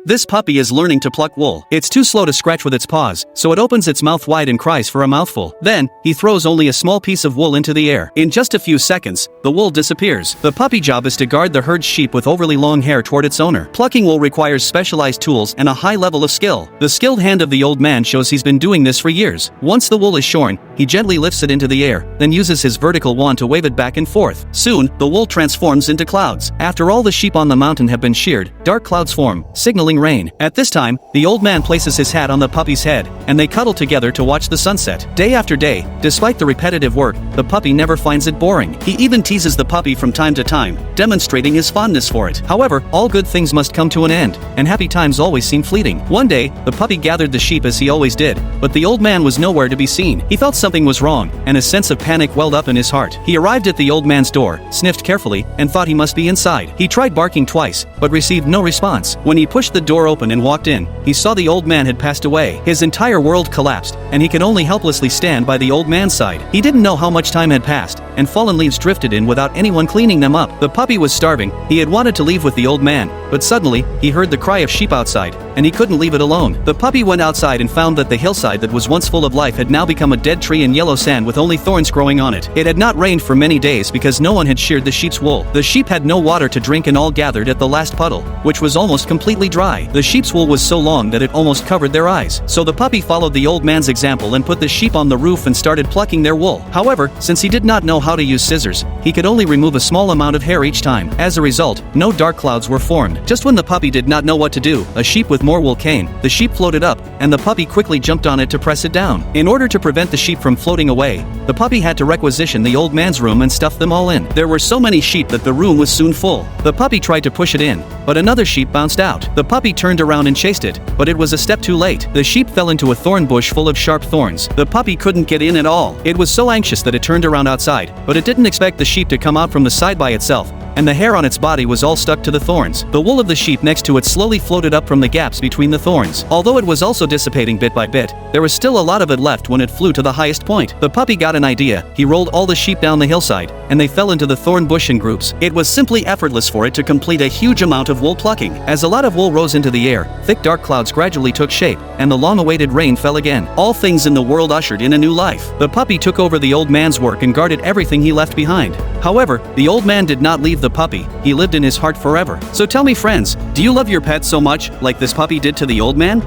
This puppy is learning to pluck wool. It's too slow to scratch with its paws, so it opens its mouth wide and cries for a mouthful. Then, he throws only a small piece of wool into the air. In just a few seconds, the wool disappears. The puppy job is to guard the herd's sheep with overly long hair toward its owner. Plucking wool requires specialized tools and a high level of skill. The skilled hand of the old man shows he's been doing this for years. Once the wool is shorn, he gently lifts it into the air, then uses his vertical wand to wave it back and forth. Soon, the wool transforms into clouds. After all the sheep on the mountain have been sheared, dark clouds form, signaling rain. At this time, the old man places his hat on the puppy's head, and they cuddle together to watch the sunset. Day after day, despite the repetitive work, the puppy never finds it boring. He even teases the puppy from time to time, demonstrating his fondness for it. However, all good things must come to an end, and happy times always seem fleeting. One day, the puppy gathered the sheep as he always did, but the old man was nowhere to be seen. He felt something was wrong, and a sense of panic welled up in his heart. He arrived at the old man's door, sniffed carefully, and thought he must be inside. He tried barking twice, but received no response. When he pushed the door open and walked in, he saw the old man had passed away. His entire world collapsed, and he could only helplessly stand by the old man's side. He didn't know how much time had passed, and fallen leaves drifted in without anyone cleaning them up. The puppy was starving. He had wanted to leave with the old man, but suddenly, he heard the cry of sheep outside, and he couldn't leave it alone. The puppy went outside and found that the hillside that was once full of life had now become a dead tree in yellow sand with only thorns growing on it. It had not rained for many days because no one had sheared the sheep's wool. The sheep had no water to drink and all gathered at the last puddle, which was almost completely dry. The sheep's wool was so long that it almost covered their eyes. So the puppy followed the old man's example and put the sheep on the roof and started plucking their wool. However, since he did not know how to use scissors, he could only remove a small amount of hair each time. As a result, no dark clouds were formed. Just when the puppy did not know what to do, a sheep with more wool came. The sheep floated up, and the puppy quickly jumped on it to press it down. In order to prevent the sheep from floating away, the puppy had to requisition the old man's room and stuff them all in. There were so many sheep that the room was soon full. The puppy tried to push it in, but another sheep bounced out. The puppy turned around and chased it, but it was a step too late. The sheep fell into a thorn bush full of sharp thorns. The puppy couldn't get in at all. It was so anxious that it turned around outside, but it didn't expect the sheep to come out from the side by itself, and the hair on its body was all stuck to the thorns. The wool of the sheep next to it slowly floated up from the gaps between the thorns. Although it was also dissipating bit by bit, there was still a lot of it left when it flew to the highest point. The puppy got an idea. He rolled all the sheep down the hillside, and they fell into the thorn bush in groups. It was simply effortless for it to complete a huge amount of wool plucking. As a lot of wool rose into the air, thick dark clouds gradually took shape, and the long-awaited rain fell again. All things in the world ushered in a new life. The puppy took over the old man's work and guarded everything he left behind. However, the old man did not leave the puppy. He lived in his heart forever. So tell me, friends, do you love your pet so much, like this puppy did to the old man?